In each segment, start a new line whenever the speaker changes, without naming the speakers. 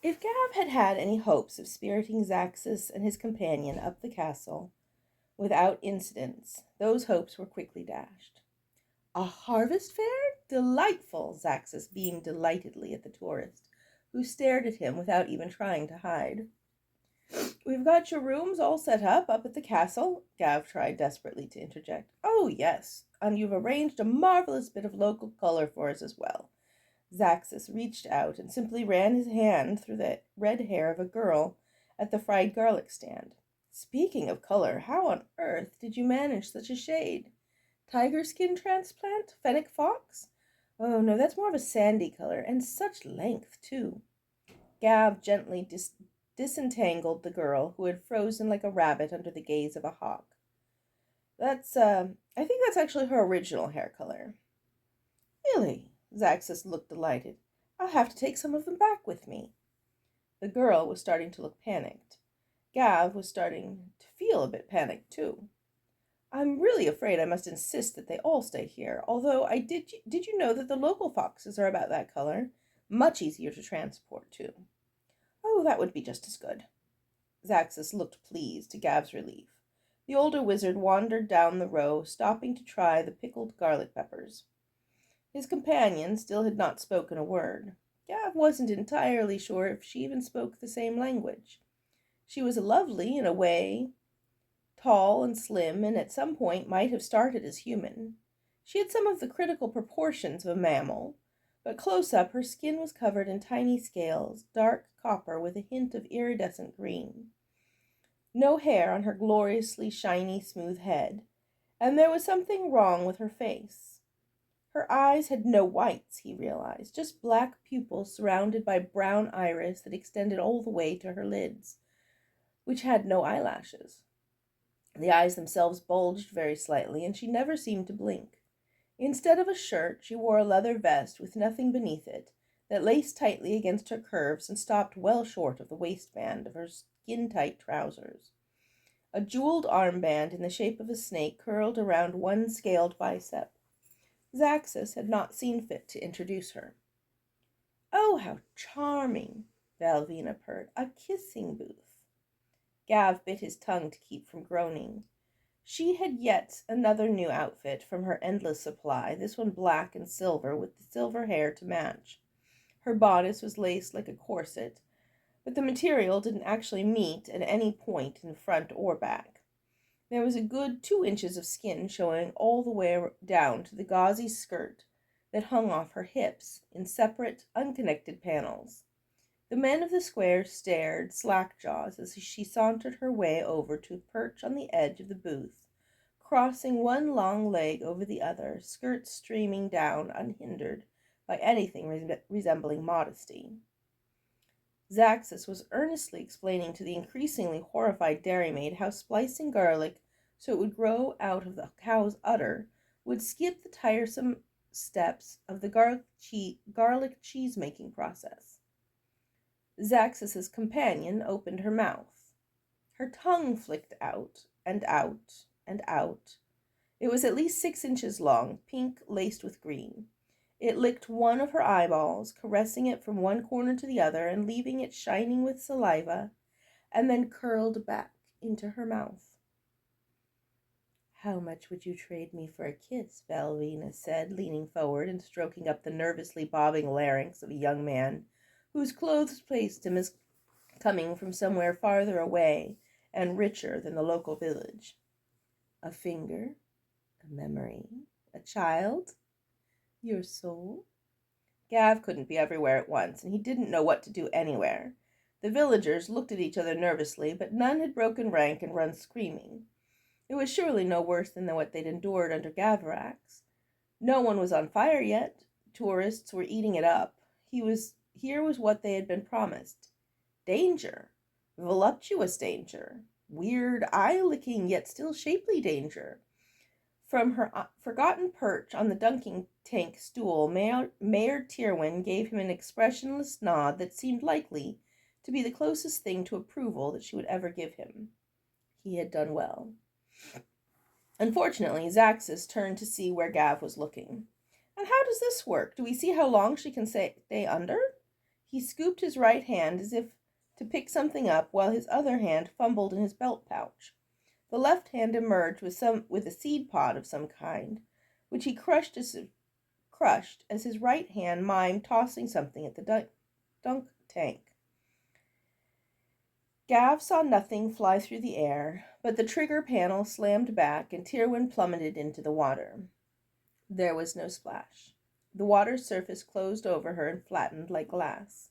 If Gav had had any hopes of spiriting Zaxus and his companion up the castle without incidents, those hopes were quickly dashed. A harvest fair? Delightful! Zaxus beamed delightedly at the tourist, who stared at him without even trying to hide. We've got your rooms all set up at the castle, Gav tried desperately to interject. Oh, yes, and you've arranged a marvelous bit of local color for us as well. Zaxus reached out and simply ran his hand through the red hair of a girl at the fried garlic stand. Speaking of color, how on earth did you manage such a shade? Tiger skin transplant? Fennec fox? Oh, no, that's more of a sandy color, and such length, too. Gav gently disentangled the girl, who had frozen like a rabbit under the gaze of a hawk. I think that's actually her original hair color. Really? Zaxus looked delighted. I'll have to take some of them back with me. The girl was starting to look panicked. Gav was starting to feel a bit panicked, too. I'm really afraid I must insist that they all stay here, although did you know that the local foxes are about that color? Much easier to transport, too. Oh, that would be just as good. Zaxus looked pleased, to Gav's relief. The older wizard wandered down the row, stopping to try the pickled garlic peppers. His companion still had not spoken a word. Gav wasn't entirely sure if she even spoke the same language. She was lovely in a way, tall and slim, and at some point might have started as human. She had some of the critical proportions of a mammal, but close up her skin was covered in tiny scales, dark copper with a hint of iridescent green. No hair on her gloriously shiny, smooth head, and there was something wrong with her face. Her eyes had no whites, he realized, just black pupils surrounded by brown iris that extended all the way to her lids, which had no eyelashes. The eyes themselves bulged very slightly, and she never seemed to blink. Instead of a shirt, she wore a leather vest with nothing beneath it, that laced tightly against her curves and stopped well short of the waistband of her skin-tight trousers. A jeweled armband in the shape of a snake curled around one scaled bicep. Zaxus had not seen fit to introduce her. Oh, how charming, Valvina purred. A kissing booth. Gav bit his tongue to keep from groaning. She had yet another new outfit from her endless supply, this one black and silver with the silver hair to match. Her bodice was laced like a corset, but the material didn't actually meet at any point in front or back. There was a good 2 inches of skin showing all the way down to the gauzy skirt that hung off her hips in separate, unconnected panels. The men of the square stared slack-jaws as she sauntered her way over to perch on the edge of the booth, crossing one long leg over the other, skirts streaming down unhindered by anything resembling modesty. Zaxus was earnestly explaining to the increasingly horrified dairymaid how splicing garlic so it would grow out of the cow's udder would skip the tiresome steps of the garlic cheese-making process. Zaxus's companion opened her mouth. Her tongue flicked out and out and out. It was at least 6 inches long, pink laced with green. It licked one of her eyeballs, caressing it from one corner to the other and leaving it shining with saliva, and then curled back into her mouth. How much would you trade me for a kiss? Valvina said, leaning forward and stroking up the nervously bobbing larynx of a young man whose clothes placed him as coming from somewhere farther away and richer than the local village. A finger, a memory, a child, your soul? Gav couldn't be everywhere at once, and he didn't know what to do anywhere. The villagers looked at each other nervously, but none had broken rank and run screaming. It was surely no worse than what they'd endured under Gavarax. No one was on fire yet. Tourists were eating it up. Here was what they had been promised. Danger. Voluptuous danger. Weird, eye-licking, yet still shapely danger. From her forgotten perch on the dunking tank stool, Mayor Tyrwin gave him an expressionless nod that seemed likely to be the closest thing to approval that she would ever give him. He had done well. Unfortunately, Zaxus turned to see where Gav was looking. And how does this work? Do we see how long she can stay under? He scooped his right hand as if to pick something up, while his other hand fumbled in his belt pouch. The left hand emerged with a seed pod of some kind, which he crushed as his right hand mimed tossing something at the dunk tank. Gav saw nothing fly through the air, but the trigger panel slammed back and Tyrwin plummeted into the water. There was no splash. The water's surface closed over her and flattened like glass.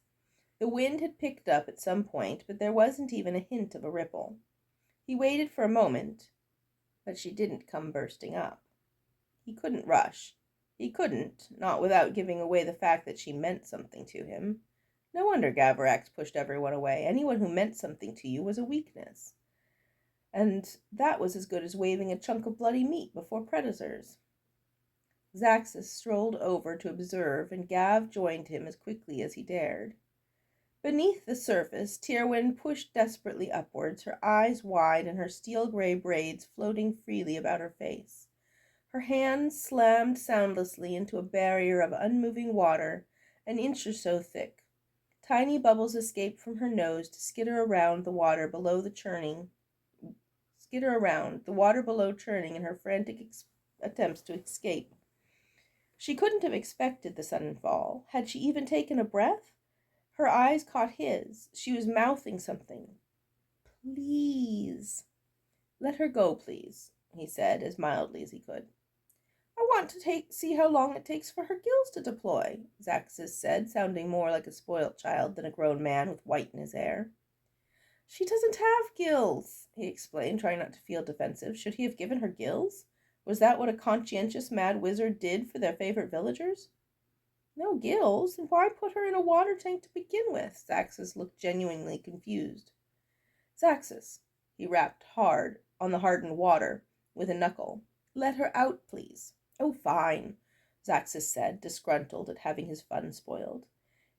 The wind had picked up at some point, but there wasn't even a hint of a ripple. He waited for a moment, but she didn't come bursting up. He couldn't rush. He couldn't, not without giving away the fact that she meant something to him. No wonder Gavarax pushed everyone away. Anyone who meant something to you was a weakness. And that was as good as waving a chunk of bloody meat before predators. Zaxus strolled over to observe, and Gav joined him as quickly as he dared. Beneath the surface, Tyrwin pushed desperately upwards, her eyes wide and her steel-gray braids floating freely about her face. Her hands slammed soundlessly into a barrier of unmoving water an inch or so thick. Tiny bubbles escaped from her nose to skitter around the water below churning in her frantic attempts to escape. She couldn't have expected the sudden fall. Had she even taken a breath? Her eyes caught his. She was mouthing something. "Please." "Let her go, please," he said, as mildly as he could. "I want to see how long it takes for her gills to deploy," Zaxus said, sounding more like a spoilt child than a grown man with white in his hair. "She doesn't have gills," he explained, trying not to feel defensive. Should he have given her gills? Was that what a conscientious mad wizard did for their favorite villagers? No gills? Then why put her in a water tank to begin with? Zaxus looked genuinely confused. "Zaxus," he rapped hard on the hardened water with a knuckle. "Let her out, please." "Oh, fine," Zaxus said, disgruntled at having his fun spoiled.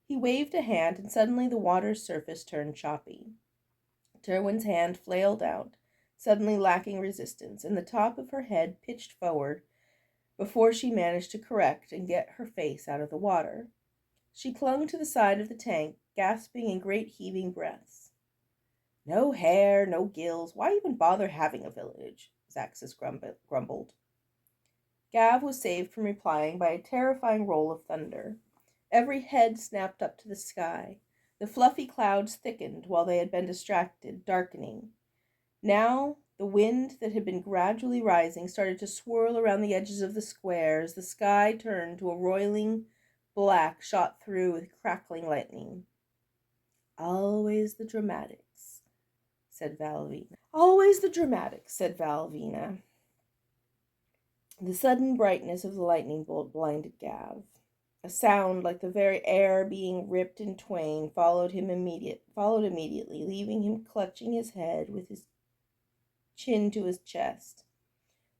He waved a hand, and suddenly the water's surface turned choppy. Tyrwin's hand flailed out, suddenly lacking resistance, and the top of her head pitched forward before she managed to correct and get her face out of the water. She clung to the side of the tank, gasping in great heaving breaths. "No hair, no gills. Why even bother having a village?" Zaxus grumbled. Gav was saved from replying by a terrifying roll of thunder. Every head snapped up to the sky. The fluffy clouds thickened while they had been distracted, darkening. Now the wind that had been gradually rising started to swirl around the edges of the square as the sky turned to a roiling black shot through with crackling lightning. "Always the dramatics," said Valvina. "Always the dramatics," said Valvina. The sudden brightness of the lightning bolt blinded Gav. A sound like the very air being ripped in twain followed immediately, leaving him clutching his head with his chin to his chest.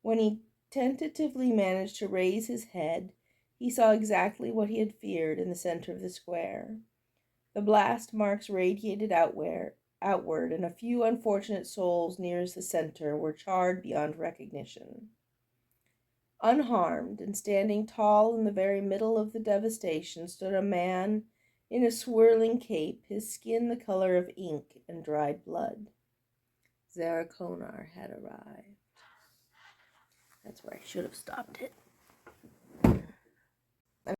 When he tentatively managed to raise his head, he saw exactly what he had feared in the center of the square. The blast marks radiated outward, and a few unfortunate souls nearest the center were charred beyond recognition. Unharmed and standing tall in the very middle of the devastation stood a man in a swirling cape, his skin the color of ink and dried blood. Zarakonar had arrived. That's where I should have stopped it.